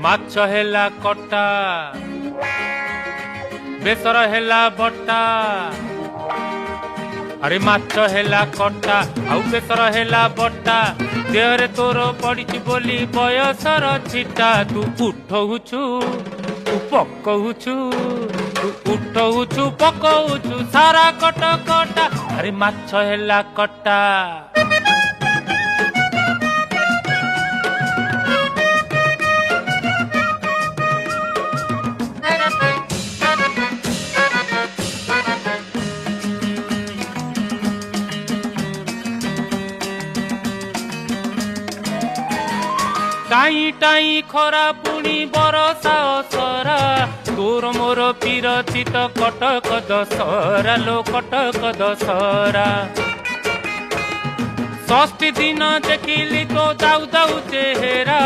ମାଛ ହେଲା କଟା ବେସର ହେଲା ବଟା ଆରେ ମାଛ ହେଲା କଟା ଆଉ ବେସର ହେଲା ବଟା ଦେହରେ ତୋର ପଡ଼ିଛି ବୋଲି ବୟସର ଛିଟା ତୁ ଉଠଉଛୁ ତୁ ପକଉଛୁ ତୁ ଉଠଉଛୁ ପକଉଛୁ ସାରା କଟ କଟା ଆରେ ମାଛ ହେଲା କଟା टाई टाई खरा पुणी बरसा असरा तोर मोर पिरती तो कटक दशहरा लो कटक दशहरा षष्ठी दिन देखिली तो दाऊ दाऊ चेहरा